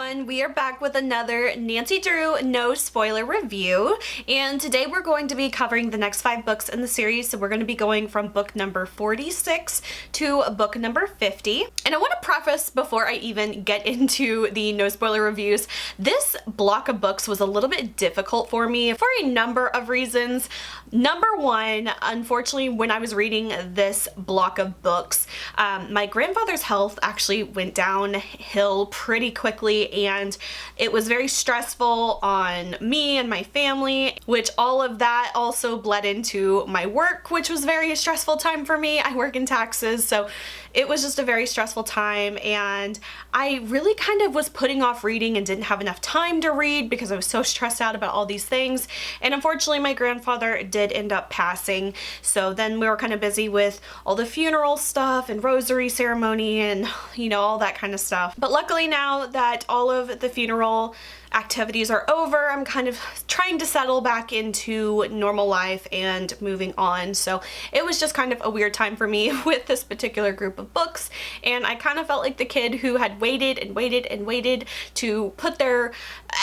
everyone, we are back with another Nancy Drew no spoiler review, and today we're going to be covering the next 5 books in the series. So we're going to be going from book number 46 to book number 50. And I want to preface before I even get into the no spoiler reviews, this block of books was a little bit difficult for me for a number of reasons. Number one, unfortunately, when I was reading this block of books, my grandfather's health actually went downhill pretty quickly, and it was very stressful on me and my family, which all of that also bled into my work, which was a very stressful time for me. I work in taxes, so it was just a very stressful time, and I really kind of was putting off reading and didn't have enough time to read because I was so stressed out about all these things. And unfortunately, my grandfather did end up passing, so then we were kind of busy with all the funeral stuff and rosary ceremony and, you know, all that kind of stuff. But luckily now that all of the funeral activities are over, I'm kind of trying to settle back into normal life and moving on. So it was just kind of a weird time for me with this particular group of books, and I kind of felt like the kid who had waited and waited and waited to put their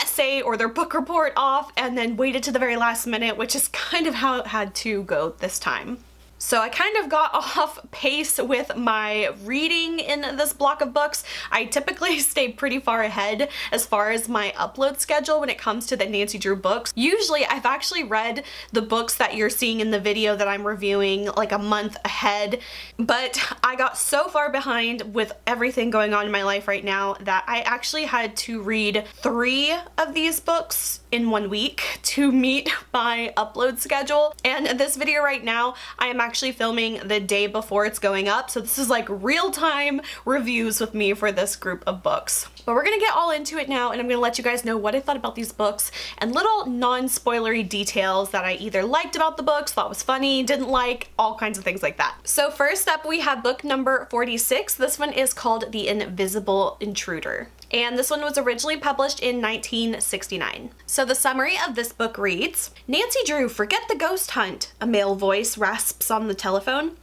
essay or their book report off and then waited to the very last minute, which is kind of how it had to go this time. So I kind of got off pace with my reading in this block of books. I typically stay pretty far ahead as far as my upload schedule when it comes to the Nancy Drew books. Usually I've actually read the books that you're seeing in the video that I'm reviewing like a month ahead, but I got so far behind with everything going on in my life right now that I actually had to read 3 of these books in 1 week to meet my upload schedule. And this video right now, I am actually filming the day before it's going up, so this is like real-time reviews with me for this group of books. But we're gonna get all into it now, and I'm gonna let you guys know what I thought about these books and little non-spoilery details that I either liked about the books, thought was funny, didn't like, all kinds of things like that. So first up, we have book number 46. This one is called The Invisible Intruder, and this one was originally published in 1969. So the summary of this book reads, Nancy Drew, forget the ghost hunt, a male voice rasps on the telephone.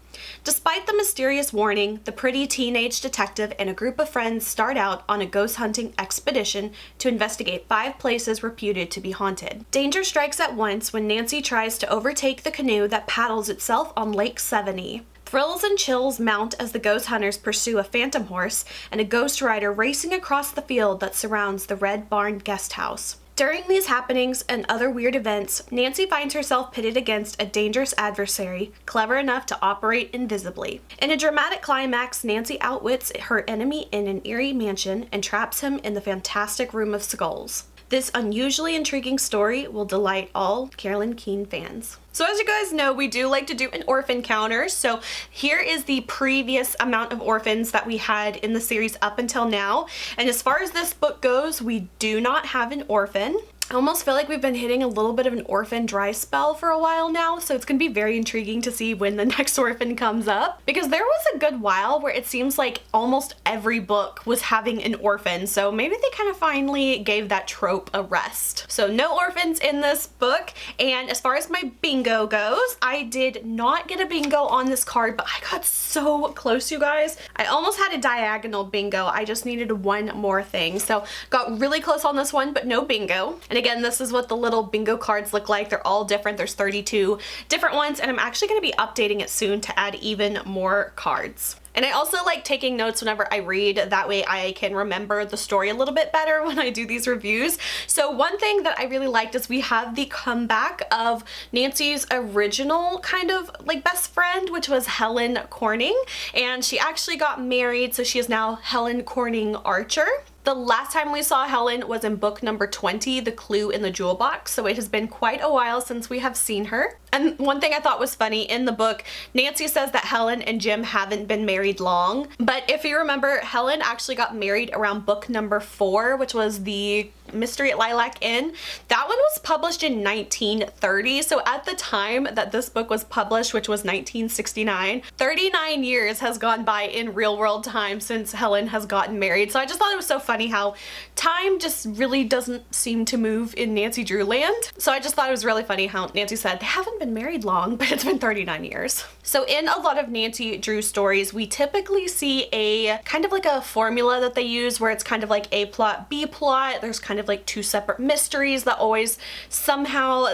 Despite the mysterious warning, the pretty teenage detective and a group of friends start out on a ghost hunting expedition to investigate 5 places reputed to be haunted. Danger strikes at once when Nancy tries to overtake the canoe that paddles itself on Lake Seveny. Thrills and chills mount as the ghost hunters pursue a phantom horse and a ghost rider racing across the field that surrounds the Red Barn guest house. During these happenings and other weird events, Nancy finds herself pitted against a dangerous adversary, clever enough to operate invisibly. In a dramatic climax, Nancy outwits her enemy in an eerie mansion and traps him in the fantastic Room of Skulls. This unusually intriguing story will delight all Carolyn Keene fans. So as you guys know, we do like to do an orphan counter. So here is the previous amount of orphans that we had in the series up until now. And as far as this book goes, we do not have an orphan. I almost feel like we've been hitting a little bit of an orphan dry spell for a while now, so it's gonna be very intriguing to see when the next orphan comes up, because there was a good while where it seems like almost every book was having an orphan, so maybe they kind of finally gave that trope a rest. So no orphans in this book. And as far as my bingo goes, I did not get a bingo on this card, but I got so close, you guys. I almost had a diagonal bingo. I just needed one more thing, so got really close on this one, but no bingo. And again, this is what the little bingo cards look like. They're all different. There's 32 different ones, and I'm actually going to be updating it soon to add even more cards. And I also like taking notes whenever I read, that way I can remember the story a little bit better when I do these reviews. So one thing that I really liked is we have the comeback of Nancy's original kind of like best friend, which was Helen Corning, and she actually got married, so she is now Helen Corning Archer. The last time we saw Helen was in book number 20, The Clue in the Jewel Box, so it has been quite a while since we have seen her. And one thing I thought was funny, in the book, Nancy says that Helen and Jim haven't been married long, but if you remember, Helen actually got married around book number 4, which was the Mystery at Lilac Inn. That one was published in 1930, so at the time that this book was published, which was 1969, 39 years has gone by in real world time since Helen has gotten married. So I just thought it was so funny funny how time just really doesn't seem to move in Nancy Drew land. So I just thought it was really funny how Nancy said they haven't been married long, but it's been 39 years. So in a lot of Nancy Drew stories, we typically see a kind of like a formula that they use where it's kind of like A plot, B plot. There's kind of like two separate mysteries that always somehow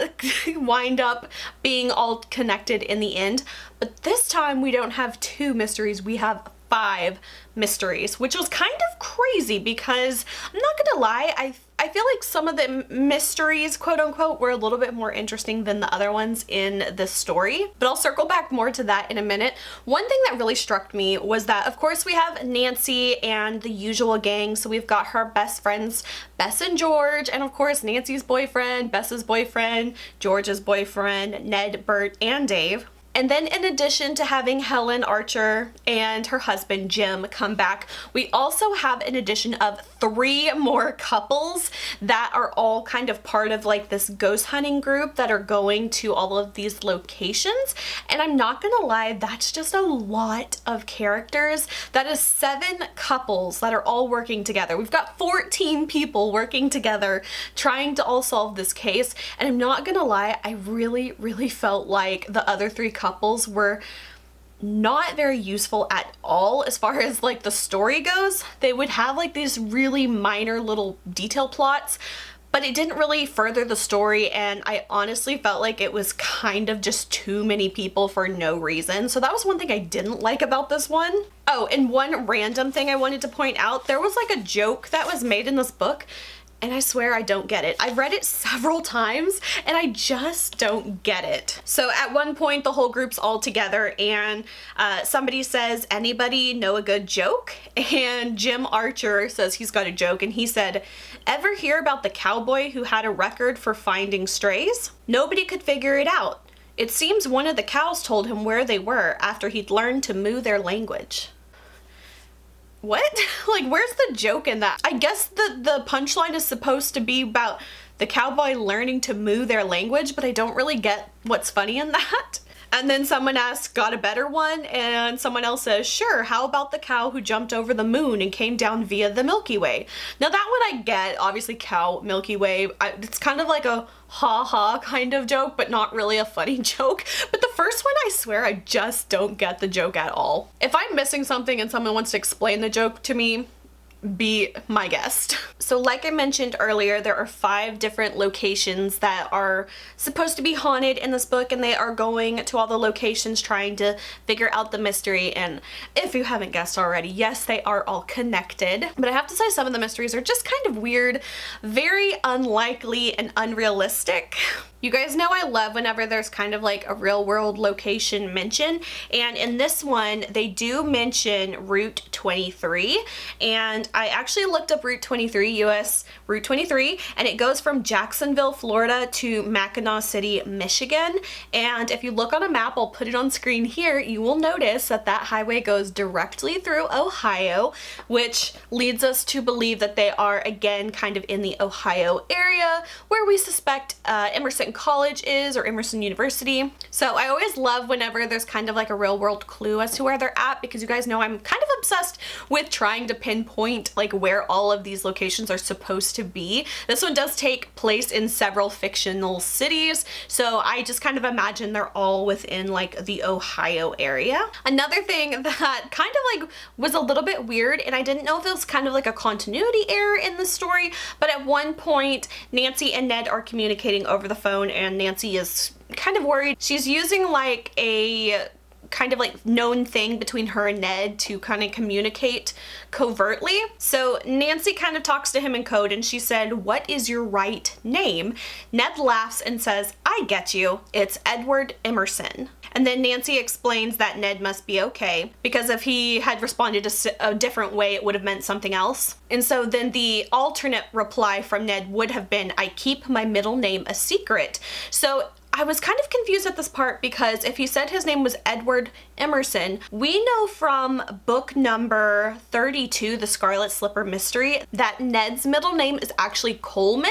wind up being all connected in the end. But this time we don't have two mysteries, we have 5 mysteries, which was kind of crazy because I'm not gonna lie, I feel like some of the mysteries, quote unquote, were a little bit more interesting than the other ones in this story, but I'll circle back more to that in a minute. One thing that really struck me was that, of course, we have Nancy and the usual gang. So we've got her best friends, Bess and George, and of course, Nancy's boyfriend, Bess's boyfriend, George's boyfriend, Ned, Bert, and Dave. And then in addition to having Helen Archer and her husband Jim come back, we also have an addition of 3 more couples that are all kind of part of like this ghost hunting group that are going to all of these locations. And I'm not gonna lie, that's just a lot of characters. That is 7 couples that are all working together. We've got 14 people working together trying to all solve this case. And I'm not gonna lie, I really felt like the other 3 couples were not very useful at all as far as like the story goes. They would have like these really minor little detail plots, but it didn't really further the story, and I honestly felt like it was kind of just too many people for no reason. So that was one thing I didn't like about this one. Oh, and one random thing I wanted to point out, there was like a joke that was made in this book, and I swear I don't get it. I've read it several times and I just don't get it. So at one point the whole group's all together and somebody says, anybody know a good joke? And Jim Archer says he's got a joke, and he said, ever hear about the cowboy who had a record for finding strays? Nobody could figure it out. It seems one of the cows told him where they were after he'd learned to moo their language. What? Like, where's the joke in that? I guess the punchline is supposed to be about the cowboy learning to moo their language, but I don't really get what's funny in that. And then someone asks, got a better one? And someone else says, sure, how about the cow who jumped over the moon and came down via the Milky Way? Now that one I get, obviously cow, Milky Way, it's kind of like a ha-ha kind of joke, but not really a funny joke. But the first one, I swear, I just don't get the joke at all. If I'm missing something and someone wants to explain the joke to me, be my guest. So like I mentioned earlier, there are 5 different locations that are supposed to be haunted in this book, and they are going to all the locations trying to figure out the mystery. And if you haven't guessed already, yes, they are all connected. But I have to say some of the mysteries are just kind of weird, very unlikely and unrealistic. You guys know I love whenever there's kind of like a real world location mention, and in this one they do mention Route 23, and I actually looked up Route 23, US Route 23, and it goes from Jacksonville, Florida to Mackinac City, Michigan. And if you look on a map, I'll put it on screen here, you will notice that that highway goes directly through Ohio, which leads us to believe that they are again kind of in the Ohio area where we suspect Emerson College is, or Emerson University. So I always love whenever there's kind of like a real world clue as to where they're at, because you guys know I'm kind of obsessed with trying to pinpoint like where all of these locations are supposed to be. This one does take place in several fictional cities, so I just kind of imagine they're all within like the Ohio area. Another thing that kind of like was a little bit weird, and I didn't know if it was kind of like a continuity error in the story, but at one point Nancy and Ned are communicating over the phone, and Nancy is kind of worried. She's using like a kind of like known thing between her and Ned to kind of communicate covertly. So Nancy kind of talks to him in code, and she said, "What is your right name?" Ned laughs and says, "I get you. It's Edward Emerson." And then Nancy explains that Ned must be okay, because if he had responded a different way, it would have meant something else. And so then the alternate reply from Ned would have been, "I keep my middle name a secret." So I was kind of confused at this part because if he said his name was Edward Emerson, we know from book number 32, The Scarlet Slipper Mystery, that Ned's middle name is actually Coleman.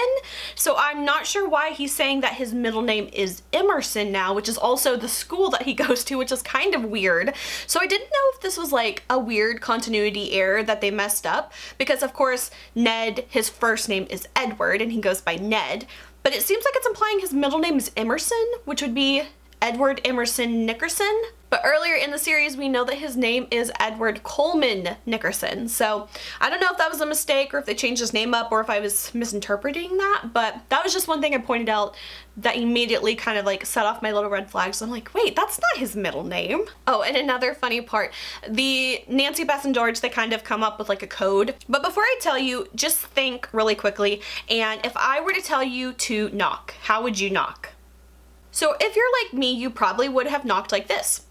So I'm not sure why he's saying that his middle name is Emerson now, which is also the school that he goes to, which is kind of weird. So I didn't know if this was like a weird continuity error that they messed up, because of course Ned, his first name is Edward and he goes by Ned, but it seems like it's implying his middle name is Emerson, which would be Edward Emerson Nickerson. But earlier in the series, we know that his name is Edward Coleman Nickerson. So I don't know if that was a mistake or if they changed his name up or if I was misinterpreting that, but that was just one thing I pointed out that immediately kind of like set off my little red flags. I'm like, wait, that's not his middle name. Oh, and another funny part, the Nancy, Beth, and George, they kind of come up with like a code. But before I tell you, just think really quickly. And if I were to tell you to knock, how would you knock? So if you're like me, you probably would have knocked like this.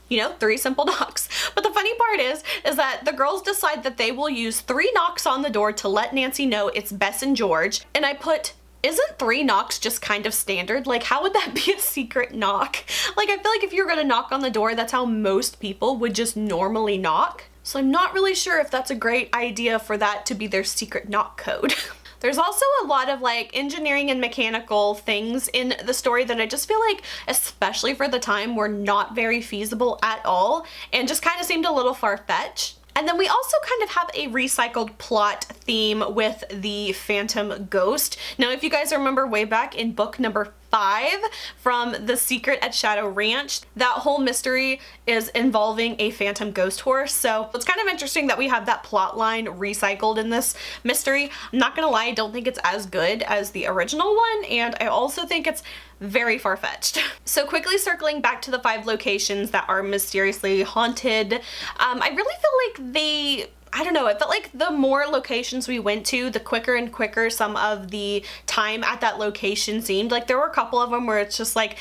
You know, 3 simple knocks. But the funny part is that the girls decide that they will use 3 knocks on the door to let Nancy know it's Bess and George. And I put, isn't 3 knocks just kind of standard? Like, how would that be a secret knock? Like, I feel like if you're gonna knock on the door, that's how most people would just normally knock. So I'm not really sure if that's a great idea for that to be their secret knock code. There's also a lot of like engineering and mechanical things in the story that I just feel like, especially for the time, were not very feasible at all and just kind of seemed a little far-fetched. And then we also kind of have a recycled plot theme with the Phantom Ghost. Now, if you guys remember way back in book number 5 from The Secret at Shadow Ranch, that whole mystery is involving a phantom ghost horse. So it's kind of interesting that we have that plot line recycled in this mystery. I'm not gonna lie, I don't think it's as good as the original one, and I also think it's very far-fetched. So quickly circling back to the 5 locations that are mysteriously haunted, I really feel like I don't know, it felt like the more locations we went to, the quicker and quicker some of the time at that location seemed. Like there were a couple of them where it's just like,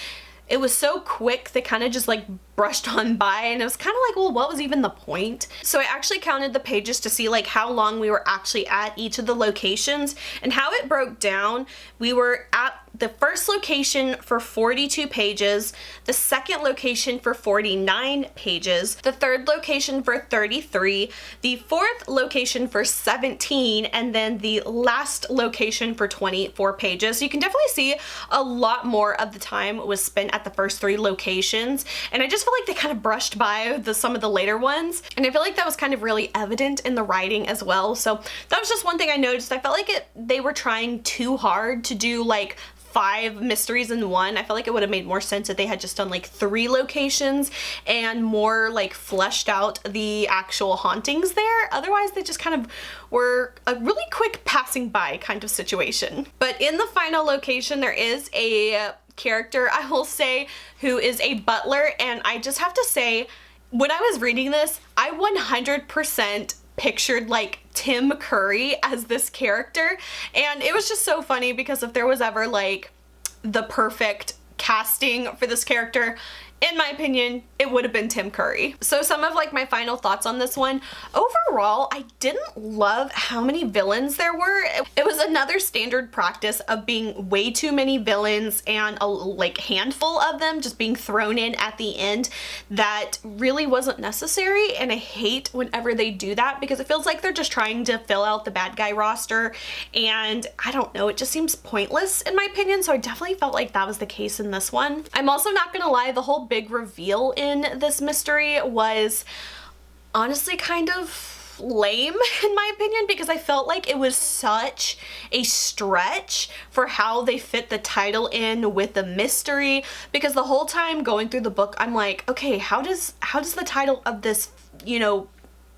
it was so quick, they kind of just like brushed on by, and it was kind of like, well, what was even the point? So I actually counted the pages to see like how long we were actually at each of the locations, and how it broke down. We were at the first location for 42 pages, the second location for 49 pages, the third location for 33, the fourth location for 17, and then the last location for 24 pages. So you can definitely see a lot more of the time was spent at the first 3 locations, and I just feel like they kind of brushed by some of the later ones, and I feel like that was kind of really evident in the writing as well. So that was just one thing I noticed. I felt like they were trying too hard to do like 5 mysteries in one. I feel like it would have made more sense if they had just done like 3 locations and more like fleshed out the actual hauntings there. Otherwise they just kind of were a really quick passing by kind of situation. But in the final location there is a character, I will say, who is a butler, and I just have to say, when I was reading this, I 100% pictured like Tim Curry as this character, and it was just so funny because if there was ever like the perfect casting for this character, in my opinion, it would have been Tim Curry. So some of like my final thoughts on this one. Overall, I didn't love how many villains there were. It was another standard practice of being way too many villains and a like handful of them just being thrown in at the end that really wasn't necessary, and I hate whenever they do that because it feels like they're just trying to fill out the bad guy roster, and I don't know, it just seems pointless in my opinion. So I definitely felt like that was the case in this one. I'm also not gonna lie, the whole big reveal in this mystery was honestly kind of lame in my opinion, because I felt like it was such a stretch for how they fit the title in with the mystery, because the whole time going through the book I'm like, okay, how does the title of this, you know,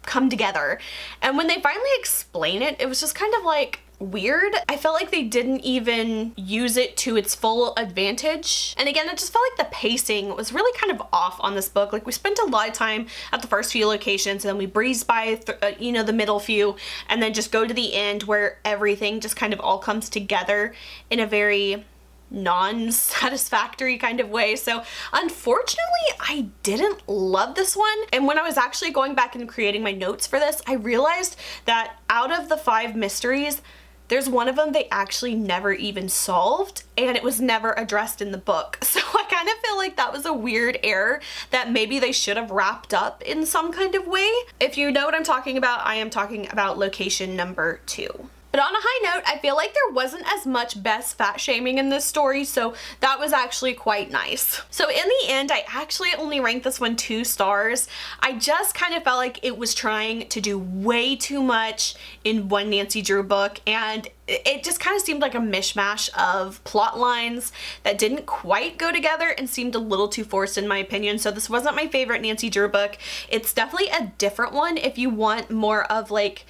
come together? And when they finally explain it, it was just kind of like weird. I felt like they didn't even use it to its full advantage. And again, it just felt like the pacing was really kind of off on this book. Like we spent a lot of time at the first few locations and then we breezed by you know, the middle few, and then just go to the end where everything just kind of all comes together in a very non-satisfactory kind of way. So unfortunately I didn't love this one, and when I was actually going back and creating my notes for this, I realized that out of the 5 mysteries, there's one of them they actually never even solved, and it was never addressed in the book. So I kind of feel like that was a weird error that maybe they should have wrapped up in some kind of way. If you know what I'm talking about, I am talking about location number 2. But on a high note, I feel like there wasn't as much best fat shaming in this story, so that was actually quite nice. So in the end, I actually only ranked this one 2 stars. I just kind of felt like it was trying to do way too much in one Nancy Drew book, and it just kind of seemed like a mishmash of plot lines that didn't quite go together and seemed a little too forced in my opinion. So this wasn't my favorite Nancy Drew book. It's definitely a different one if you want more of like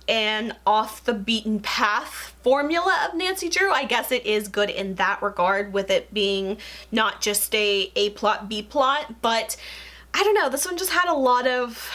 an off the beaten path formula of Nancy Drew. I guess it is good in that regard, with it being not just a plot, B plot, but I don't know, this one just had a lot of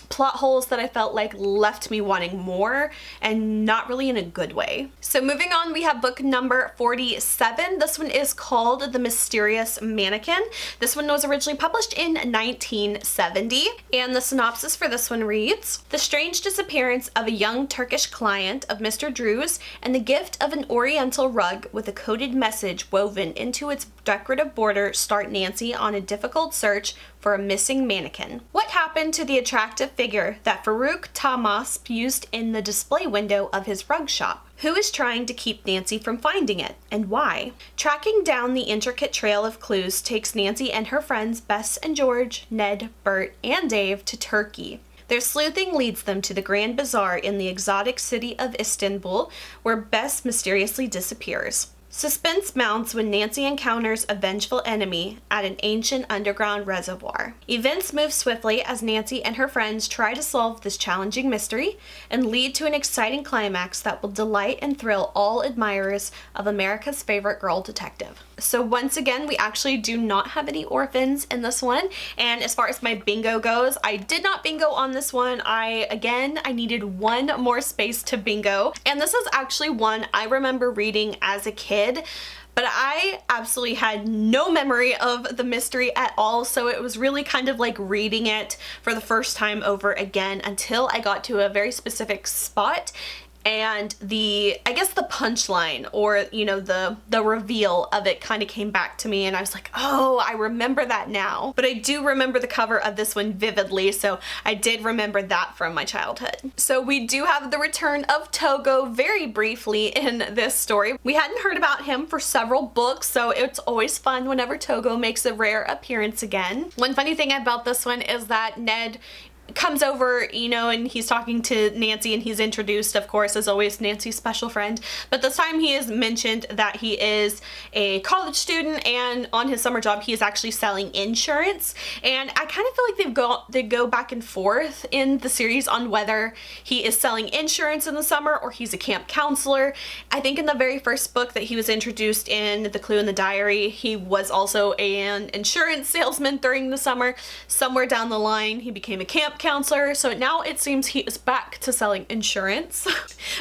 plot holes that I felt like left me wanting more, and not really in a good way. So moving on, we have book number 47. This one is called The Mysterious Mannequin. This one was originally published in 1970, and the synopsis for this one reads: the strange disappearance of a young Turkish client of Mr. Drew's and the gift of an oriental rug with a coded message woven into its decorative border start Nancy on a difficult search for a missing mannequin. What happened to the attractive figure that Farouk Tamas used in the display window of his rug shop? Who is trying to keep Nancy from finding it, and why? Tracking down the intricate trail of clues takes Nancy and her friends Bess and George, Ned, Bert, and Dave to Turkey. Their sleuthing leads them to the Grand Bazaar in the exotic city of Istanbul, where Bess mysteriously disappears. Suspense mounts when Nancy encounters a vengeful enemy at an ancient underground reservoir. Events move swiftly as Nancy and her friends try to solve this challenging mystery and lead to an exciting climax that will delight and thrill all admirers of America's favorite girl detective. So once again, we actually do not have any orphans in this one, and as far as my bingo goes, I did not bingo on this one. I needed one more space to bingo, and this is actually one I remember reading as a kid, but I absolutely had no memory of the mystery at all, so it was really kind of like reading it for the first time over again until I got to a very specific spot. And I guess the punchline, or you know, the reveal of it kind of came back to me, and I was like, oh, I remember that now. But I do remember the cover of this one vividly, so I did remember that from my childhood. So we do have the return of Togo very briefly in this story. We hadn't heard about him for several books, so it's always fun whenever Togo makes a rare appearance again. One funny thing about this one is that Ned comes over, you know, and he's talking to Nancy, and he's introduced, of course, as always, Nancy's special friend. But this time he is mentioned that he is a college student, and on his summer job he is actually selling insurance. And I kind of feel like they go back and forth in the series on whether he is selling insurance in the summer or he's a camp counselor. I think in the very first book that he was introduced in, The Clue in the Diary, he was also an insurance salesman during the summer. Somewhere down the line he became a camp counselor, so now it seems he is back to selling insurance.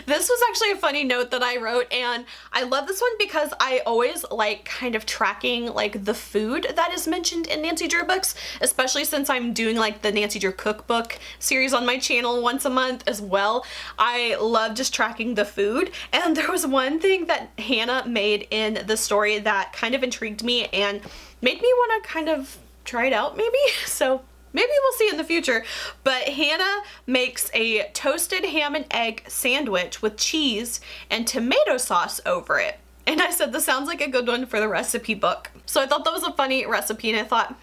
This was actually a funny note that I wrote, and I love this one because I always like kind of tracking like the food that is mentioned in Nancy Drew books, especially since I'm doing like the Nancy Drew cookbook series on my channel once a month as well. I love just tracking the food, and there was one thing that Hannah made in the story that kind of intrigued me and made me want to kind of try it out maybe. So maybe we'll see in the future, but Hannah makes a toasted ham and egg sandwich with cheese and tomato sauce over it. And I said, this sounds like a good one for the recipe book. So I thought that was a funny recipe, and I thought,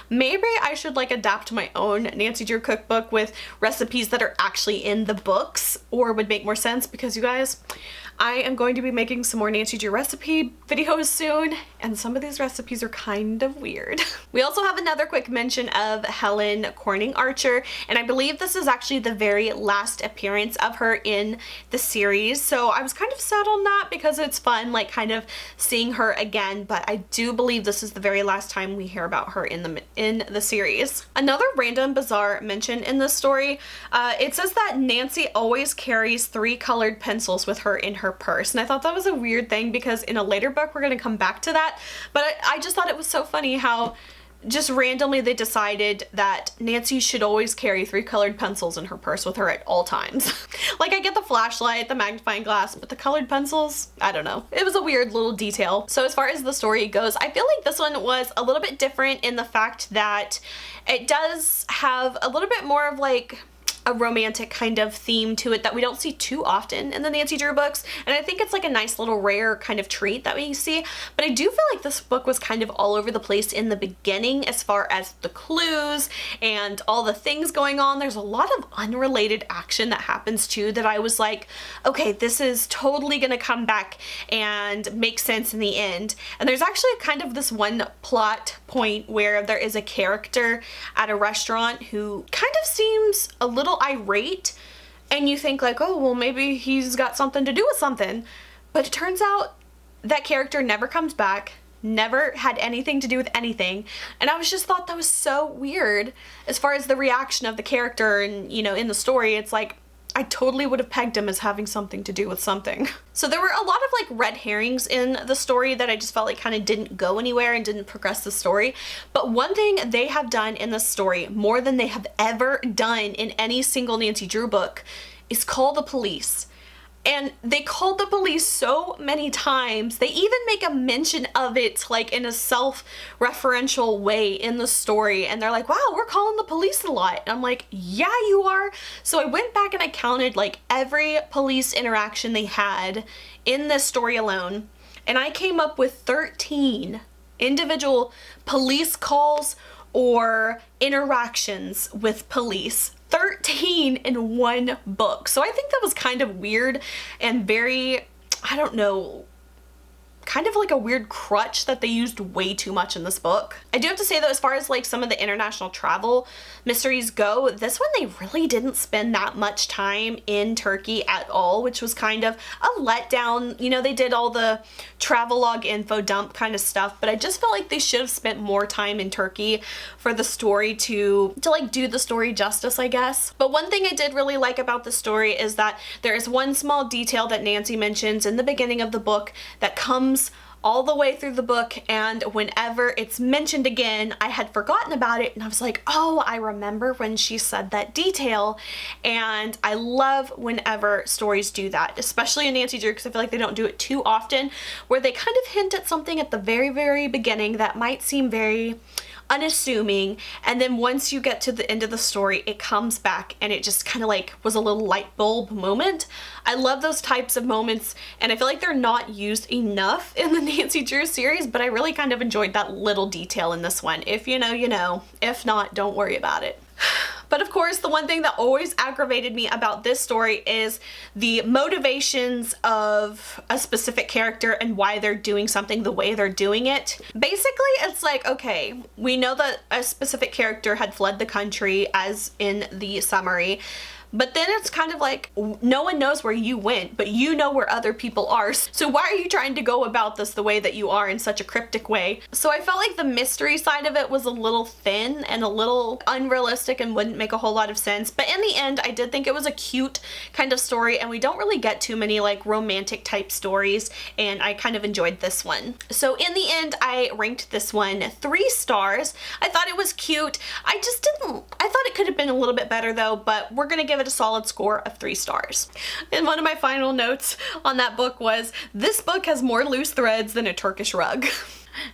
maybe I should like adapt my own Nancy Drew cookbook with recipes that are actually in the books, or would make more sense, because you guys, I am going to be making some more Nancy Drew recipe videos soon, and some of these recipes are kind of weird. We also have another quick mention of Helen Corning Archer, and I believe this is actually the very last appearance of her in the series, so I was kind of sad on that because it's fun like kind of seeing her again, but I do believe this is the very last time we hear about her in the series. Another random bizarre mention in this story, it says that Nancy always carries 3 colored pencils with her in her purse, and I thought that was a weird thing because in a later book we're going to come back to that, but I just thought it was so funny how just randomly they decided that Nancy should always carry 3 colored pencils in her purse with her at all times. Like, I get the flashlight, the magnifying glass, but the colored pencils, I don't know. It was a weird little detail. So as far as the story goes, I feel like this one was a little bit different in the fact that it does have a little bit more of like a romantic kind of theme to it that we don't see too often in the Nancy Drew books, and I think it's like a nice little rare kind of treat that we see. But I do feel like this book was kind of all over the place in the beginning as far as the clues and all the things going on. There's a lot of unrelated action that happens too that I was like, okay, this is totally gonna come back and make sense in the end. And there's actually kind of this one plot point where there is a character at a restaurant who kind of seems a little irate, and you think like, oh, well, maybe he's got something to do with something. But it turns out that character never comes back, never had anything to do with anything, and I was just thought that was so weird as far as the reaction of the character. And you know, in the story, it's like I totally would have pegged him as having something to do with something. So there were a lot of like red herrings in the story that I just felt like kind of didn't go anywhere and didn't progress the story. But one thing they have done in this story, more than they have ever done in any single Nancy Drew book, is call the police. And they called the police so many times. They even make a mention of it like in a self-referential way in the story. And they're like, wow, we're calling the police a lot. And I'm like, yeah, you are. So I went back and I counted like every police interaction they had in this story alone. And I came up with 13 individual police calls or interactions with police. 13 in one book. So I think that was kind of weird and very, I don't know, kind of like a weird crutch that they used way too much in this book. I do have to say though, as far as like some of the international travel mysteries go, this one they really didn't spend that much time in Turkey at all, which was kind of a letdown. You know, they did all the travelogue info dump kind of stuff, but I just felt like they should have spent more time in Turkey for the story to like do the story justice, I guess. But one thing I did really like about the story is that there is one small detail that Nancy mentions in the beginning of the book that comes all the way through the book, and whenever it's mentioned again, I had forgotten about it and I was like, oh, I remember when she said that detail. And I love whenever stories do that, especially in Nancy Drew, because I feel like they don't do it too often, where they kind of hint at something at the very, very beginning that might seem very unassuming, and then once you get to the end of the story, it comes back and it just kind of like was a little light bulb moment. I love those types of moments, and I feel like they're not used enough in the Nancy Drew series, but I really kind of enjoyed that little detail in this one. If you know, you know. If not, don't worry about it. But of course, the one thing that always aggravated me about this story is the motivations of a specific character and why they're doing something the way they're doing it. Basically, it's like, okay, we know that a specific character had fled the country, as in the summary, but then it's kind of like, no one knows where you went, but you know where other people are. So why are you trying to go about this the way that you are in such a cryptic way? So I felt like the mystery side of it was a little thin and a little unrealistic and wouldn't make a whole lot of sense. But in the end, I did think it was a cute kind of story, and we don't really get too many like romantic type stories, and I kind of enjoyed this one. So in the end, I ranked this one 3 stars. I thought it was cute. I thought it could have been a little bit better though, but we're gonna give it a solid score of 3 stars. And one of my final notes on that book was, this book has more loose threads than a Turkish rug.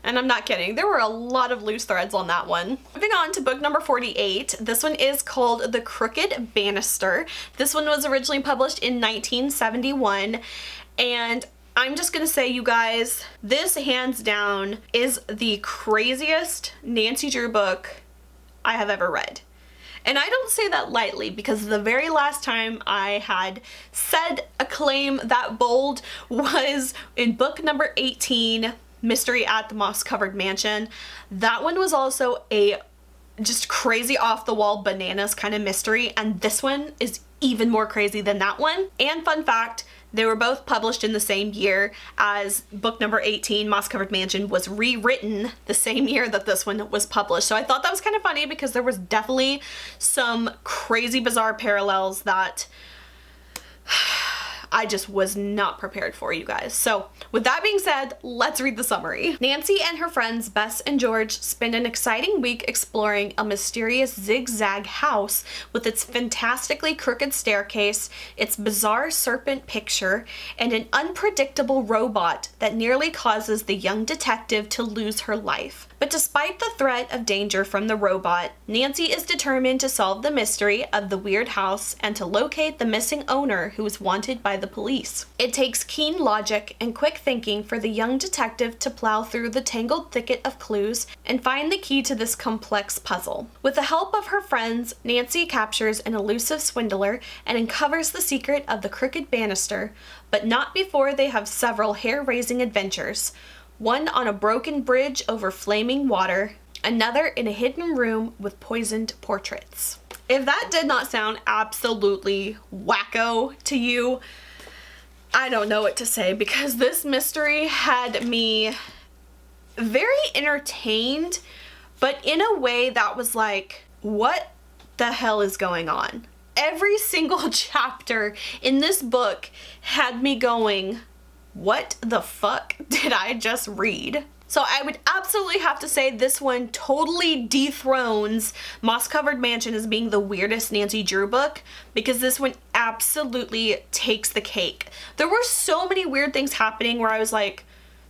And I'm not kidding. There were a lot of loose threads on that one. Moving on to book number 48. This one is called The Crooked Banister. This one was originally published in 1971. And I'm just gonna say, you guys, this hands down is the craziest Nancy Drew book I have ever read. And I don't say that lightly, because the very last time I had said a claim that bold was in book number 18, Mystery at the Moss-Covered Mansion. That one was also a just crazy off-the-wall bananas kind of mystery, and this one is even more crazy than that one. And fun fact, they were both published in the same year, as book number 18, Moss-Covered Mansion, was rewritten the same year that this one was published. So I thought that was kind of funny, because there was definitely some crazy bizarre parallels that I just was not prepared for, you guys. So with that being said, let's read the summary. Nancy and her friends Bess and George spend an exciting week exploring a mysterious zigzag house with its fantastically crooked staircase, its bizarre serpent picture, and an unpredictable robot that nearly causes the young detective to lose her life. But despite the threat of danger from the robot, Nancy is determined to solve the mystery of the weird house and to locate the missing owner who is wanted by the police. It takes keen logic and quick thinking for the young detective to plow through the tangled thicket of clues and find the key to this complex puzzle. With the help of her friends, Nancy captures an elusive swindler and uncovers the secret of the Crooked Banister, but not before they have several hair-raising adventures. One on a broken bridge over flaming water, another in a hidden room with poisoned portraits. If that did not sound absolutely wacko to you, I don't know what to say, because this mystery had me very entertained, but in a way that was like, what the hell is going on? Every single chapter in this book had me going, what the fuck did I just read? So I would absolutely have to say this one totally dethrones Moss Covered Mansion as being the weirdest Nancy Drew book, because this one absolutely takes the cake. There were so many weird things happening where I was like,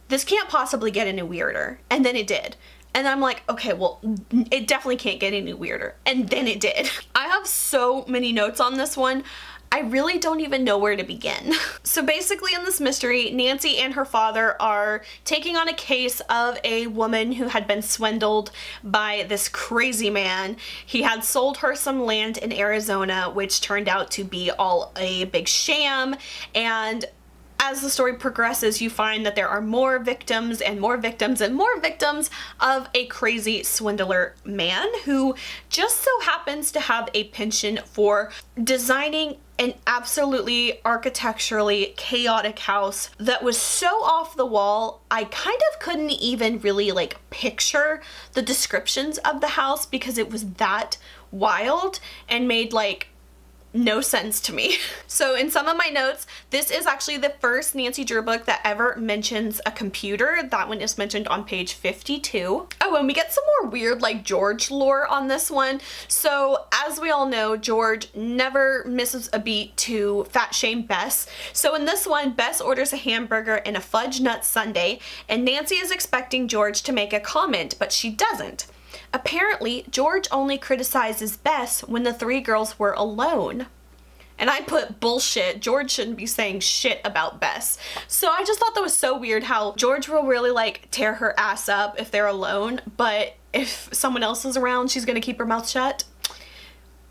this can't possibly get any weirder. And then it did. And I'm like, okay, well, it definitely can't get any weirder. And then it did. I have so many notes on this one. I really don't even know where to begin. So basically in this mystery, Nancy and her father are taking on a case of a woman who had been swindled by this crazy man. He had sold her some land in Arizona, which turned out to be all a big sham. And as the story progresses, you find that there are more victims and more victims and more victims of a crazy swindler man who just so happens to have a penchant for designing an absolutely architecturally chaotic house that was so off the wall, I kind of couldn't even really like picture the descriptions of the house because it was that wild and made like no sense to me. So in some of my notes, this is actually the first Nancy Drew book that ever mentions a computer. That one is mentioned on page 52. Oh, and we get some more weird like George lore on this one. So as we all know, George never misses a beat to fat shame Bess. So in this one, Bess orders a hamburger and a fudge nut sundae, and Nancy is expecting George to make a comment, but she doesn't. Apparently, George only criticizes Bess when the three girls were alone. And I put bullshit. George shouldn't be saying shit about Bess. So I just thought that was so weird how George will really like tear her ass up if they're alone, but if someone else is around, she's gonna keep her mouth shut.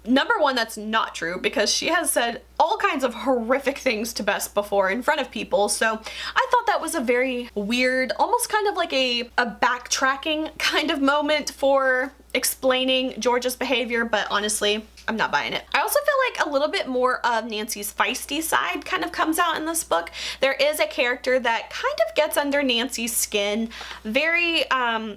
Number one, that's not true, because she has said all kinds of horrific things to Bess before in front of people, so I thought that was a very weird, almost kind of like a backtracking kind of moment for explaining George's behavior, but honestly, I'm not buying it. I also feel like a little bit more of Nancy's feisty side kind of comes out in this book. There is a character that kind of gets under Nancy's skin, very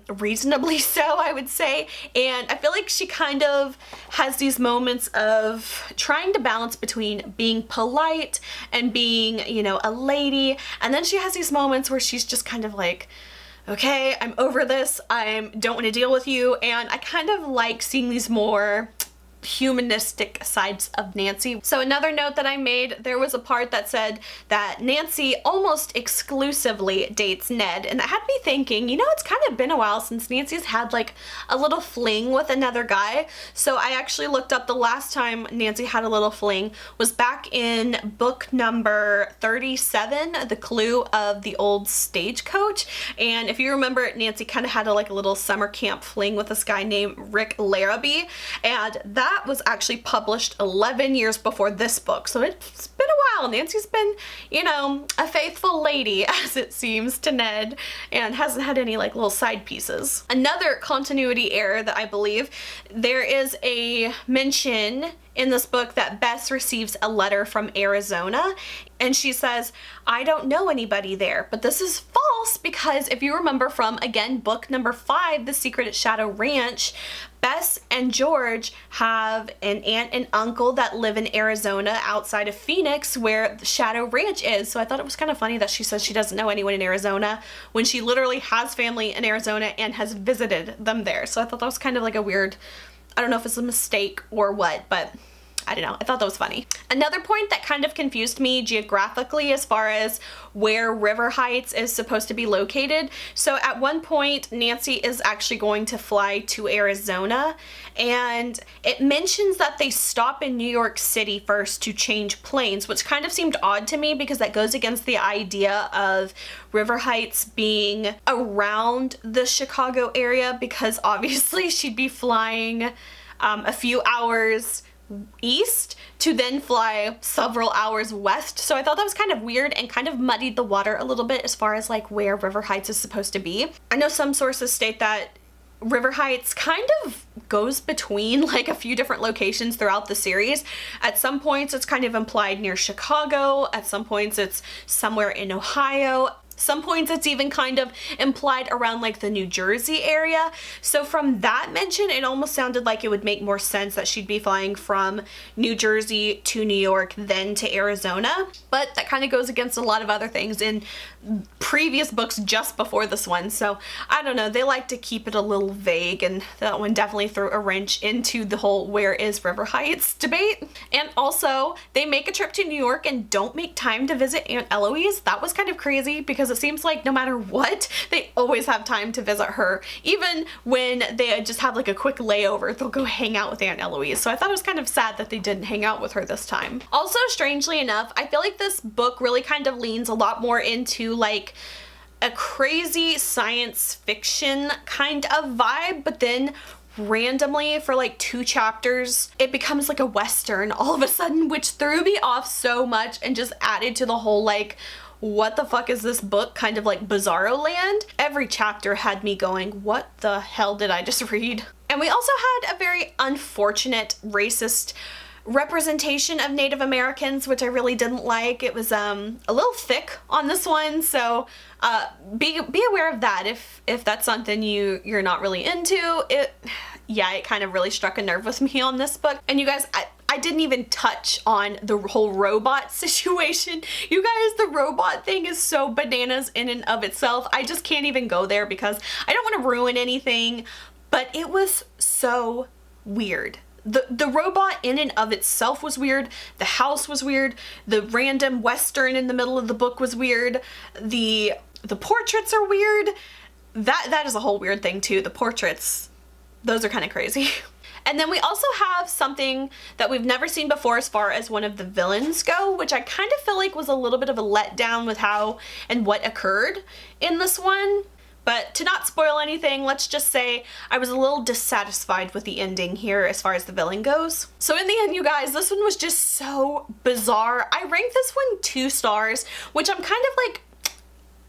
reasonably so, I would say, and I feel like she kind of has these moments of trying to balance between being polite and being, you know, a lady, and then she has these moments where she's just kind of like, okay, I'm over this, I don't want to deal with you, and I kind of like seeing these more humanistic sides of Nancy. So another note that I made, there was a part that said that Nancy almost exclusively dates Ned, and that had me thinking, you know, it's kind of been a while since Nancy's had like a little fling with another guy. So I actually looked up the last time Nancy had a little fling was back in book number 37, The Clue of the Old Stagecoach. And if you remember, Nancy kind of had like a little summer camp fling with this guy named Rick Larrabee, and that was actually published 11 years before this book. So it's been a while. Nancy's been, you know, a faithful lady, as it seems, to Ned, and hasn't had any like little side pieces. Another continuity error that I believe, there is a mention in this book that Bess receives a letter from Arizona, and she says, I don't know anybody there. But this is false, because if you remember from, again, book number 5, The Secret at Shadow Ranch, Bess and George have an aunt and uncle that live in Arizona outside of Phoenix where the Shadow Ranch is. So I thought it was kind of funny that she says she doesn't know anyone in Arizona when she literally has family in Arizona and has visited them there. So I thought that was kind of like a weird, I don't know if it's a mistake or what, but I don't know. I thought that was funny. Another point that kind of confused me geographically as far as where River Heights is supposed to be located. So at one point, Nancy is actually going to fly to Arizona, and it mentions that they stop in New York City first to change planes, which kind of seemed odd to me because that goes against the idea of River Heights being around the Chicago area, because obviously she'd be flying a few hours east to then fly several hours west. So I thought that was kind of weird and kind of muddied the water a little bit as far as like where River Heights is supposed to be. I know some sources state that River Heights kind of goes between like a few different locations throughout the series. At some points it's kind of implied near Chicago, at some points it's somewhere in Ohio. Some points it's even kind of implied around like the New Jersey area. So from that mention, it almost sounded like it would make more sense that she'd be flying from New Jersey to New York, then to Arizona. But that kind of goes against a lot of other things in previous books just before this one. So I don't know, they like to keep it a little vague, and that one definitely threw a wrench into the whole where is River Heights debate. And also, they make a trip to New York and don't make time to visit Aunt Eloise. That was kind of crazy because it seems like no matter what, they always have time to visit her. Even when they just have like a quick layover, they'll go hang out with Aunt Eloise. So I thought it was kind of sad that they didn't hang out with her this time. Also, strangely enough, I feel like this book really kind of leans a lot more into like a crazy science fiction kind of vibe, but then randomly for like 2 chapters it becomes like a Western all of a sudden, which threw me off so much and just added to the whole like, what the fuck is this book kind of like bizarro land. Every chapter had me going, what the hell did I just read? And we also had a very unfortunate racist representation of Native Americans, which I really didn't like. It was a little thick on this one, so be aware of that if that's something you're not really into. It kind of really struck a nerve with me on this book. And you guys, I didn't even touch on the whole robot situation. You guys, the robot thing is so bananas in and of itself. I just can't even go there because I don't want to ruin anything, but it was so weird. The robot in and of itself was weird. The house was weird. The random Western in the middle of the book was weird. The portraits are weird. That is a whole weird thing too. The portraits, those are kind of crazy. And then we also have something that we've never seen before as far as one of the villains go, which I kind of feel like was a little bit of a letdown with how and what occurred in this one. But to not spoil anything, let's just say I was a little dissatisfied with the ending here as far as the villain goes. So in the end, you guys, this one was just so bizarre. I ranked this one 2 stars, which I'm kind of like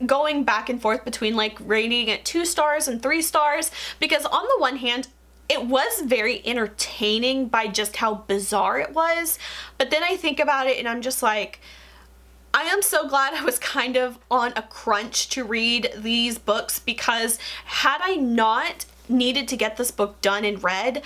going back and forth between like rating it 2 stars and 3 stars, because on the one hand, it was very entertaining by just how bizarre it was. But then I think about it and I'm just like, I am so glad I was kind of on a crunch to read these books, because had I not needed to get this book done and read,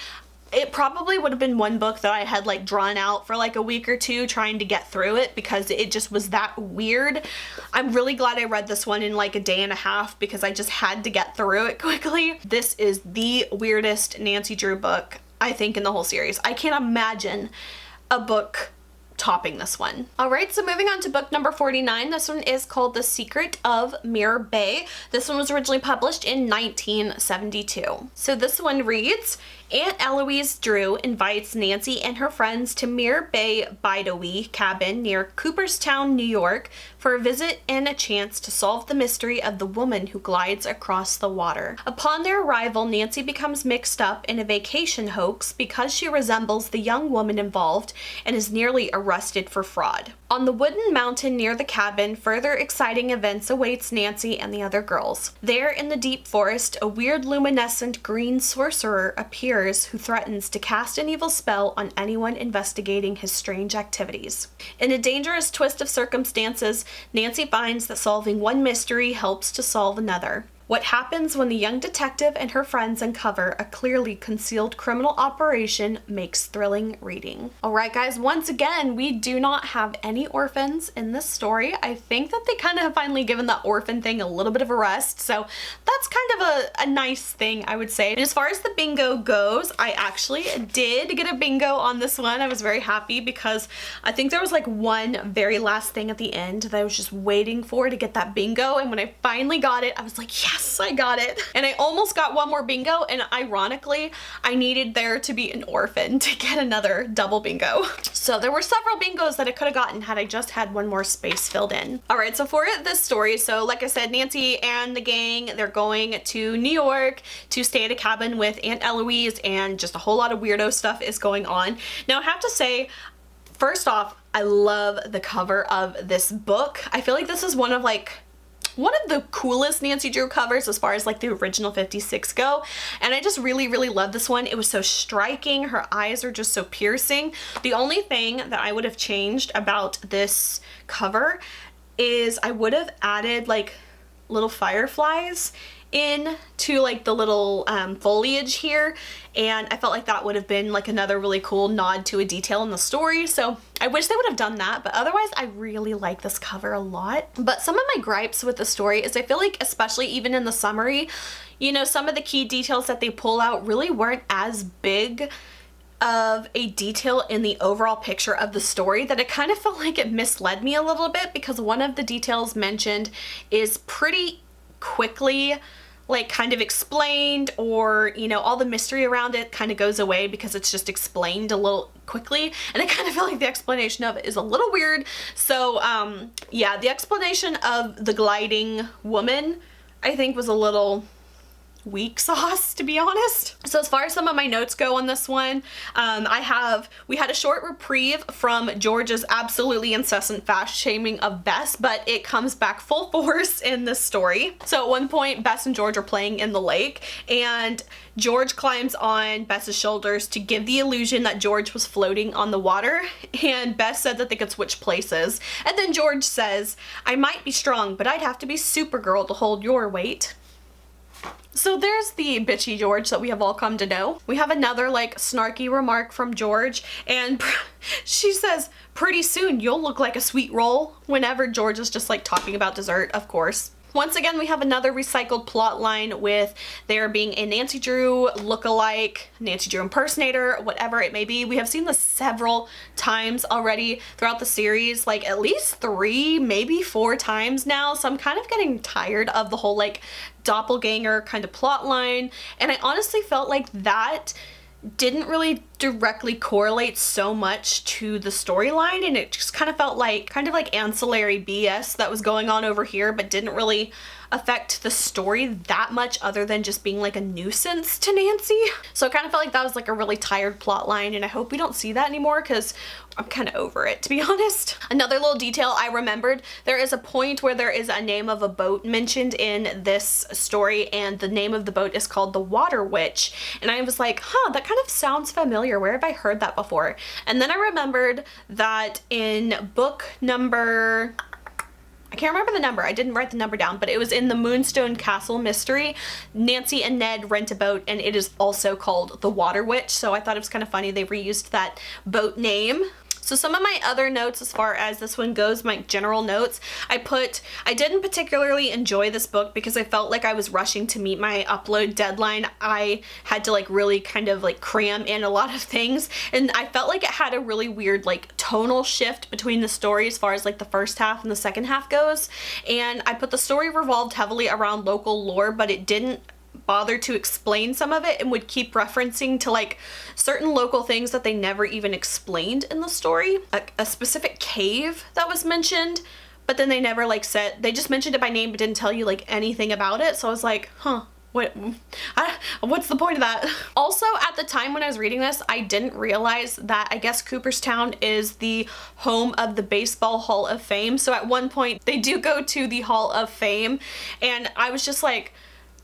it probably would have been one book that I had like drawn out for like a week or 2 trying to get through it, because it just was that weird. I'm really glad I read this one in like a day and a half because I just had to get through it quickly. This is the weirdest Nancy Drew book, I think, in the whole series. I can't imagine a book topping this one. Alright, so moving on to book number 49. This one is called The Secret of Mirror Bay. This one was originally published in 1972. So this one reads, Aunt Eloise Drew invites Nancy and her friends to Mirror Bay Bideawee cabin near Cooperstown, New York for a visit and a chance to solve the mystery of the woman who glides across the water. Upon their arrival, Nancy becomes mixed up in a vacation hoax because she resembles the young woman involved and is nearly arrested for fraud. On the wooden mountain near the cabin, further exciting events awaits Nancy and the other girls. There in the deep forest, a weird luminescent green sorcerer appears who threatens to cast an evil spell on anyone investigating his strange activities. In a dangerous twist of circumstances, Nancy finds that solving one mystery helps to solve another. What happens when the young detective and her friends uncover a clearly concealed criminal operation makes thrilling reading. Alright guys, once again, we do not have any orphans in this story. I think that they kind of have finally given the orphan thing a little bit of a rest, so that's kind of a nice thing, I would say. And as far as the bingo goes, I actually did get a bingo on this one. I was very happy because I think there was like one very last thing at the end that I was just waiting for to get that bingo, and when I finally got it, I was like, yes, I got it. And I almost got one more bingo, and ironically, I needed there to be an orphan to get another double bingo. So there were several bingos that I could have gotten had I just had one more space filled in. Alright, so for this story, so like I said, Nancy and the gang, they're going to New York to stay at a cabin with Aunt Eloise, and just a whole lot of weirdo stuff is going on. Now I have to say, first off, I love the cover of this book. I feel like this is one of the coolest Nancy Drew covers as far as like the original 56 go, and I just really love this one. It was so striking. Her eyes are just so piercing. The only thing that I would have changed about this cover is I would have added like little fireflies in to like the little foliage here, and I felt like that would have been like another really cool nod to a detail in the story. So I wish they would have done that, but otherwise I really like this cover a lot. But some of my gripes with the story is I feel like, especially even in the summary, you know, some of the key details that they pull out really weren't as big of a detail in the overall picture of the story, that it kind of felt like it misled me a little bit, because one of the details mentioned is pretty quickly like kind of explained, or you know, all the mystery around it kind of goes away because it's just explained a little quickly, and I kind of feel like the explanation of it is a little weird. So yeah, the explanation of the gliding woman I think was a little weak sauce, to be honest. So as far as some of my notes go on this one, we had a short reprieve from George's absolutely incessant fast shaming of Bess, but it comes back full force in this story. So at one point, Bess and George are playing in the lake, and George climbs on Bess's shoulders to give the illusion that George was floating on the water, and Bess said that they could switch places. And then George says, "I might be strong, but I'd have to be Supergirl to hold your weight." So there's the bitchy George that we have all come to know. We have another like snarky remark from George, and she says, "Pretty soon you'll look like a sweet roll," whenever George is just like talking about dessert, of course. Once again, we have another recycled plot line with there being a Nancy Drew look-alike, Nancy Drew impersonator, whatever it may be. We have seen this several times already throughout the series, like at least 3, maybe 4 times now. So I'm kind of getting tired of the whole like doppelganger kind of plot line. And I honestly felt like that didn't really directly correlate so much to the storyline, and it just kind of felt like ancillary BS that was going on over here, but didn't really affect the story that much, other than just being like a nuisance to Nancy. So I kind of felt like that was like a really tired plot line, and I hope we don't see that anymore because I'm kind of over it, to be honest. Another little detail I remembered, there is a point where there is a name of a boat mentioned in this story, and the name of the boat is called the Water Witch, and I was like, huh, that kind of sounds familiar. Where have I heard that before? And then I remembered that in book number, I can't remember the number, I didn't write the number down, but it was in the Moonstone Castle mystery. Nancy and Ned rent a boat, and it is also called the Water Witch, so I thought it was kind of funny they reused that boat name. So some of my other notes as far as this one goes, my general notes, I didn't particularly enjoy this book because I felt like I was rushing to meet my upload deadline. I had to like really kind of like cram in a lot of things, and I felt like it had a really weird like tonal shift between the story as far as like the first half and the second half goes. And I put the story revolved heavily around local lore, but it didn't bother to explain some of it, and would keep referencing to like certain local things that they never even explained in the story. A specific cave that was mentioned, but then they never like said, they just mentioned it by name but didn't tell you like anything about it. So I was like, huh, what's the point of that? Also, at the time when I was reading this, I didn't realize that I guess Cooperstown is the home of the Baseball Hall of Fame. So at one point they do go to the Hall of Fame, and I was just like,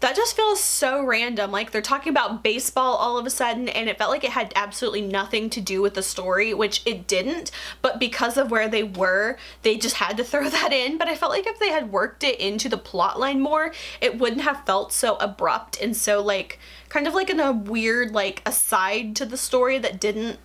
That just feels so random. Like, they're talking about baseball all of a sudden, and it felt like it had absolutely nothing to do with the story, which it didn't, but because of where they were, they just had to throw that in. But I felt like if they had worked it into the plot line more, it wouldn't have felt so abrupt and so, like, kind of like in a weird, like, aside to the story that didn't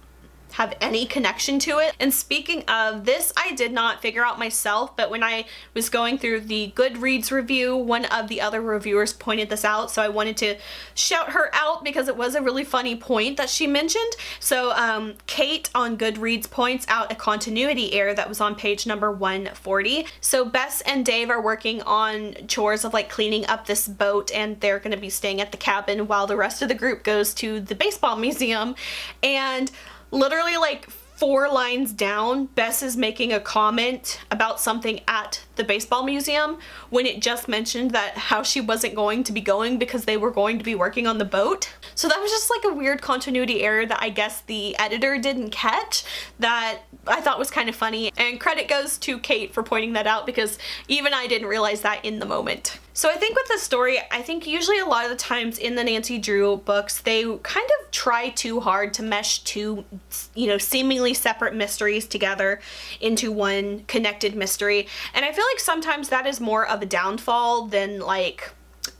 have any connection to it. And speaking of this, I did not figure out myself, but when I was going through the Goodreads review, one of the other reviewers pointed this out, so I wanted to shout her out because it was a really funny point that she mentioned. So Kate on Goodreads points out a continuity error that was on page number 140. So Bess and Dave are working on chores of like cleaning up this boat, and they're going to be staying at the cabin while the rest of the group goes to the baseball museum. And literally like 4 lines down, Bess is making a comment about something at the baseball museum when it just mentioned that how she wasn't going to be going because they were going to be working on the boat. So that was just like a weird continuity error that I guess the editor didn't catch, that I thought was kind of funny, and credit goes to Kate for pointing that out because even I didn't realize that in the moment. So I think with this story, I think usually a lot of the times in the Nancy Drew books, they kind of try too hard to mesh two, you know, seemingly separate mysteries together into one connected mystery. And I feel like sometimes that is more of a downfall than like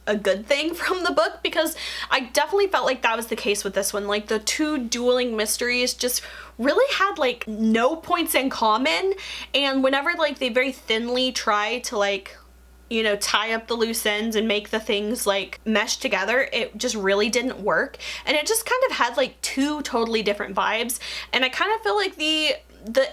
a good thing from the book, because I definitely felt like that was the case with this one. Like, the two dueling mysteries just really had like no points in common, and whenever like they very thinly try to like, you know, tie up the loose ends and make the things like mesh together, it just really didn't work. And it just kind of had like two totally different vibes, and I kind of feel like the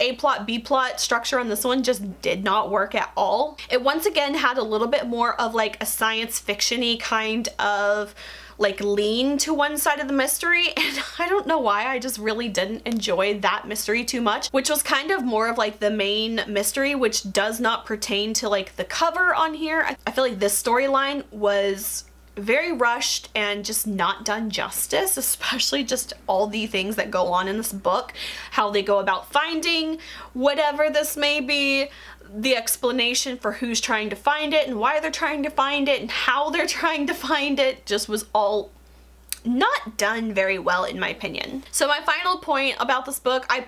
A plot, B plot structure on this one just did not work at all. It once again had a little bit more of like a science fiction-y kind of like lean to one side of the mystery, and I don't know why, I just really didn't enjoy that mystery too much, which was kind of more of like the main mystery, which does not pertain to like the cover on here. I feel like this storyline was very rushed and just not done justice, especially just all the things that go on in this book, how they go about finding whatever this may be, the explanation for who's trying to find it and why they're trying to find it and how they're trying to find it, just was all not done very well in my opinion. So my final point about this book, I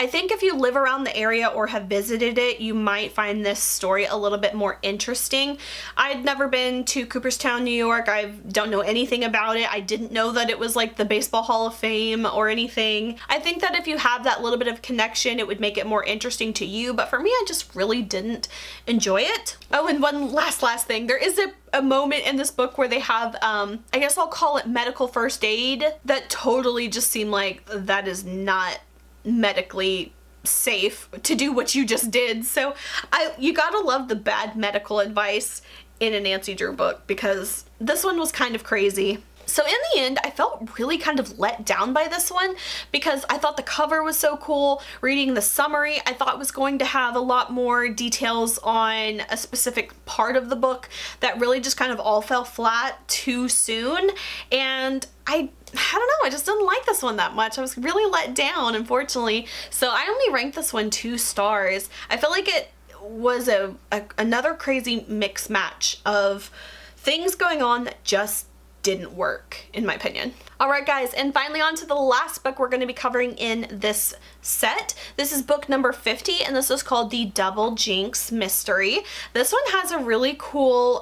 think if you live around the area or have visited it, you might find this story a little bit more interesting. I'd never been to Cooperstown, New York. I don't know anything about it. I didn't know that it was like the Baseball Hall of Fame or anything. I think that if you have that little bit of connection, it would make it more interesting to you, but for me, I just really didn't enjoy it. Oh, and one last thing. There is a moment in this book where they have, I guess I'll call it medical first aid, that totally just seemed like that is not medically safe to do what you just did. So you gotta love the bad medical advice in a Nancy Drew book, because this one was kind of crazy. So in the end, I felt really kind of let down by this one because I thought the cover was so cool. Reading the summary, I thought was going to have a lot more details on a specific part of the book that really just kind of all fell flat too soon. And I don't know, I just didn't like this one that much. I was really let down, unfortunately. So I only ranked this one 2 stars. I feel like it was another crazy mix match of things going on that just didn't work, in my opinion. Alright guys, and finally on to the last book we're going to be covering in this set. This is book number 50, and this is called The Double Jinx Mystery. This one has a really cool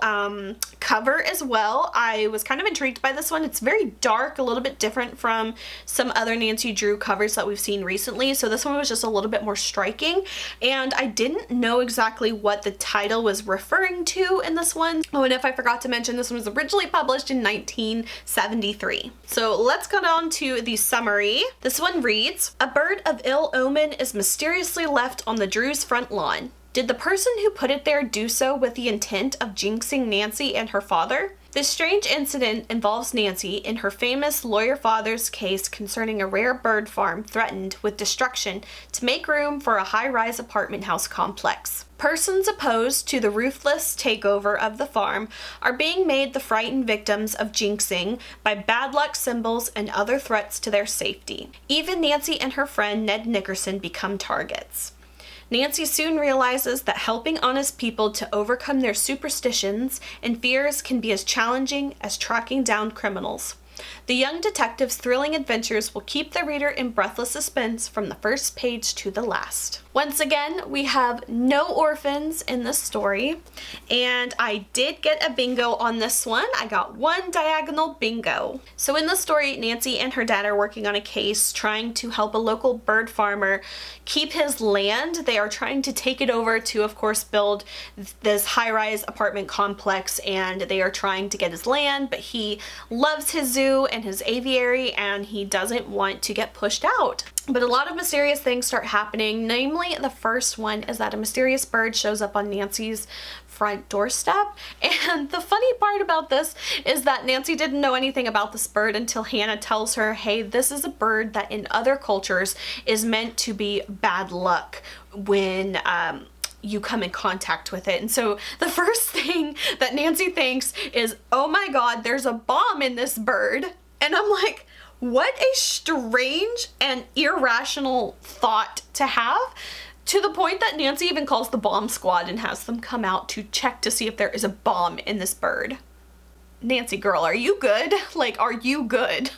cover as well. I was kind of intrigued by this one. It's very dark, a little bit different from some other Nancy Drew covers that we've seen recently, so this one was just a little bit more striking, and I didn't know exactly what the title was referring to in this one. Oh, and if I forgot to mention, this one was originally published in 1973. So let's go on to the summary. This one reads, "A bird of ill omen is mysteriously left on the Drews' front lawn. Did the person who put it there do so with the intent of jinxing Nancy and her father? This strange incident involves Nancy in her famous lawyer father's case concerning a rare bird farm threatened with destruction to make room for a high-rise apartment house complex. Persons opposed to the ruthless takeover of the farm are being made the frightened victims of jinxing by bad luck symbols and other threats to their safety. Even Nancy and her friend Ned Nickerson become targets. Nancy soon realizes that helping honest people to overcome their superstitions and fears can be as challenging as tracking down criminals. The young detective's thrilling adventures will keep the reader in breathless suspense from the first page to the last. Once again, we have no orphans in this story, and I did get a bingo on this one. I got one diagonal bingo. So in the story, Nancy and her dad are working on a case trying to help a local bird farmer keep his land. They are trying to take it over to, of course, build this high-rise apartment complex, and they are trying to get his land, but he loves his zoo and his aviary, and he doesn't want to get pushed out. But a lot of mysterious things start happening. Namely, the first one is that a mysterious bird shows up on Nancy's front doorstep. And the funny part about this is that Nancy didn't know anything about this bird until Hannah tells her, hey, this is a bird that in other cultures is meant to be bad luck when you come in contact with it. And so the first thing that Nancy thinks is, oh my God, there's a bomb in this bird. And I'm like, what a strange and irrational thought to have, to the point that Nancy even calls the bomb squad and has them come out to check to see if there is a bomb in this bird. Nancy girl, are you good? Like, are you good?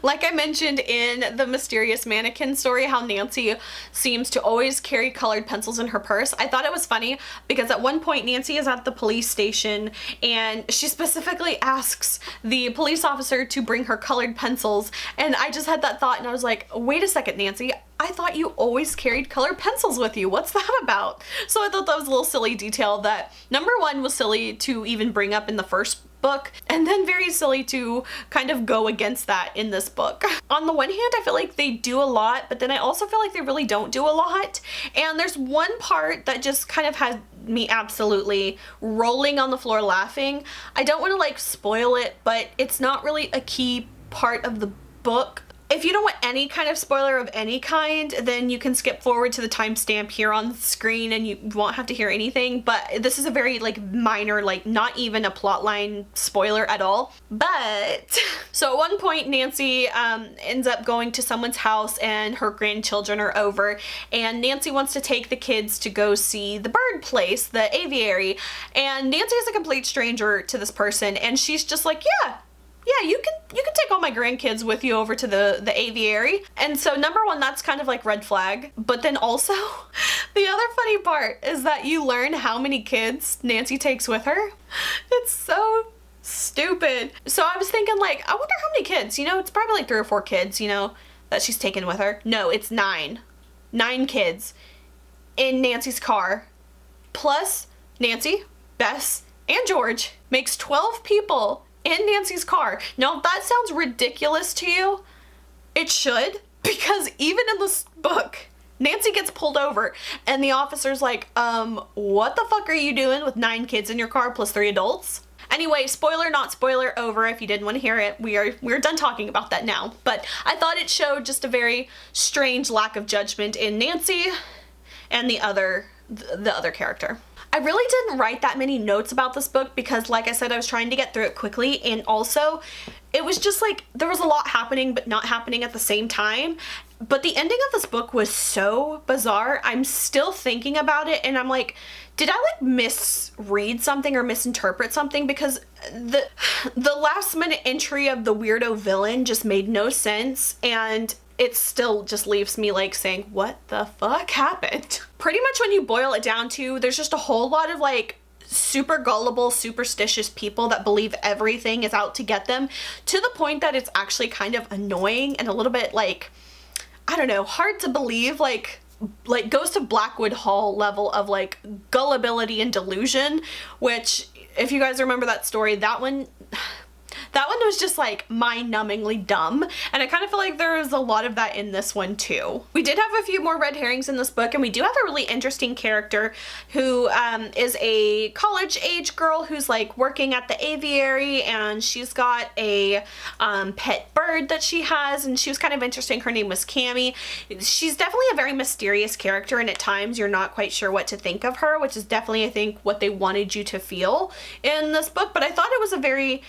Like I mentioned in the Mysterious Mannequin story, how Nancy seems to always carry colored pencils in her purse. I thought it was funny because at one point Nancy is at the police station and she specifically asks the police officer to bring her colored pencils, and I just had that thought and I was like, wait a second, Nancy, I thought you always carried colored pencils with you. What's that about? So I thought that was a little silly detail that, number one, was silly to even bring up in the first book, and then very silly to kind of go against that in this book. On the one hand, I feel like they do a lot, but then I also feel like they really don't do a lot. And there's one part that just kind of had me absolutely rolling on the floor laughing. I don't want to like spoil it, but it's not really a key part of the book. If you don't want any kind of spoiler of any kind, then you can skip forward to the timestamp here on the screen and you won't have to hear anything. But this is a very like minor, like not even a plotline spoiler at all. But so at one point Nancy ends up going to someone's house and her grandchildren are over, and Nancy wants to take the kids to go see the bird place, the aviary, and Nancy is a complete stranger to this person, and she's just like, yeah, you can take all my grandkids with you over to the aviary. And so number one, that's kind of like red flag. But then also, the other funny part is that you learn how many kids Nancy takes with her. It's so stupid. So I was thinking like, I wonder how many kids, you know, it's probably like 3 or 4 kids, you know, that she's taken with her. No, it's 9. 9 kids in Nancy's car. Plus Nancy, Bess, and George makes 12 people in Nancy's car. Now, if that sounds ridiculous to you, it should, because even in this book, Nancy gets pulled over and the officer's like, what the fuck are you doing with 9 kids in your car plus 3 adults? Anyway, spoiler not spoiler over. If you didn't want to hear it, we're done talking about that now. But I thought it showed just a very strange lack of judgment in Nancy and the other character. I really didn't write that many notes about this book because, like I said, I was trying to get through it quickly, and also it was just like there was a lot happening but not happening at the same time. But the ending of this book was so bizarre. I'm still thinking about it and I'm like, did I like misread something or misinterpret something? Because the last minute entry of the weirdo villain just made no sense, and it still just leaves me like saying, what the fuck happened? Pretty much when you boil it down to, there's just a whole lot of like super gullible, superstitious people that believe everything is out to get them, to the point that it's actually kind of annoying and a little bit like, I don't know, hard to believe, like Ghost of Blackwood Hall level of like gullibility and delusion, which if you guys remember that story, that one was just like mind-numbingly dumb, and I kind of feel like there is a lot of that in this one too. We did have a few more red herrings in this book, and we do have a really interesting character who is a college-age girl who's like working at the aviary, and she's got a pet bird that she has, and she was kind of interesting. Her name was Cammie. She's definitely a very mysterious character, and at times you're not quite sure what to think of her, which is definitely, I think, what they wanted you to feel in this book. But I thought it was a very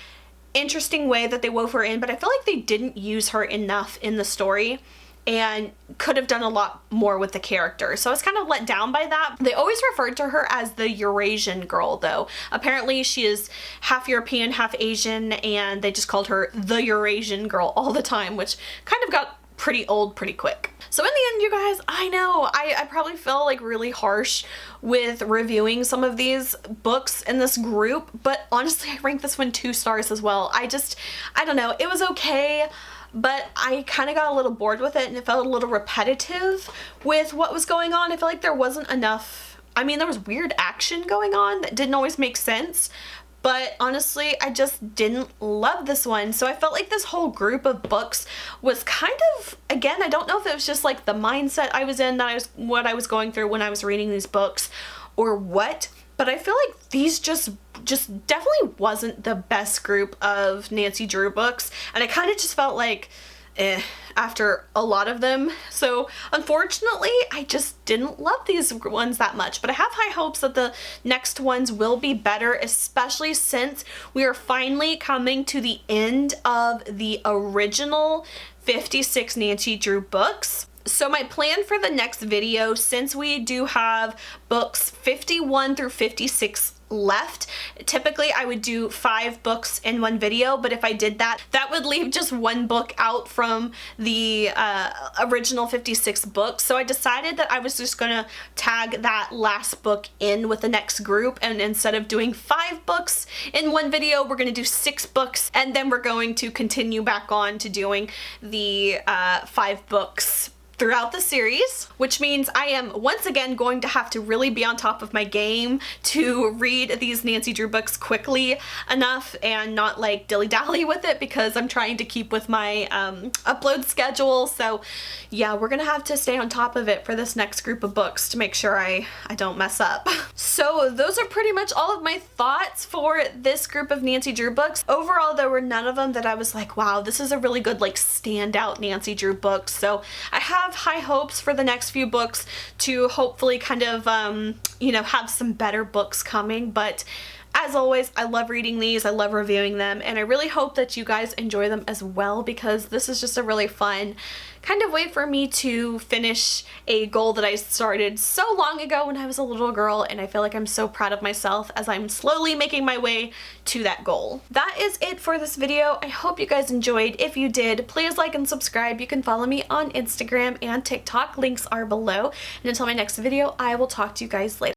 interesting way that they wove her in, but I feel like they didn't use her enough in the story. and could have done a lot more with the character. So I was kind of let down by that. They always referred to her as the Eurasian girl though. Apparently she is half European, half Asian, and they just called her the Eurasian girl all the time, which kind of got pretty old pretty quick. So in the end, you guys, I know I probably feel like really harsh with reviewing some of these books in this group, but honestly I ranked this one 2 stars as well. I don't know, it was okay, but I kind of got a little bored with it and it felt a little repetitive with what was going on. I feel like there wasn't enough, I mean there was weird action going on that didn't always make sense, but honestly, I just didn't love this one. So I felt like this whole group of books was kind of, again, I don't know if it was just like the mindset I was in, what I was going through when I was reading these books or what, but I feel like these just definitely wasn't the best group of Nancy Drew books, and I kind of just felt like after a lot of them. So unfortunately, I just didn't love these ones that much, but I have high hopes that the next ones will be better, especially since we are finally coming to the end of the original 56 Nancy Drew books. So my plan for the next video, since we do have books 51 through 56 left, typically I would do 5 books in one video, but if I did that, that would leave just 1 book out from the original 56 books. So I decided that I was just gonna tag that last book in with the next group, and instead of doing 5 books in one video, we're gonna do 6 books, and then we're going to continue back on to doing the 5 books throughout the series, which means I am once again going to have to really be on top of my game to read these Nancy Drew books quickly enough and not like dilly-dally with it, because I'm trying to keep with my upload schedule. So yeah, we're gonna have to stay on top of it for this next group of books to make sure I don't mess up. So those are pretty much all of my thoughts for this group of Nancy Drew books. Overall, there were none of them that I was like, wow, this is a really good like standout Nancy Drew book. So I have high hopes for the next few books to hopefully kind of you know, have some better books coming. But as always, I love reading these, I love reviewing them, and I really hope that you guys enjoy them as well, because this is just a really fun kind of way for me to finish a goal that I started so long ago when I was a little girl, and I feel like I'm so proud of myself as I'm slowly making my way to that goal. That is it for this video. I hope you guys enjoyed. If you did, please like and subscribe. You can follow me on Instagram and TikTok. Links are below. And until my next video, I will talk to you guys later.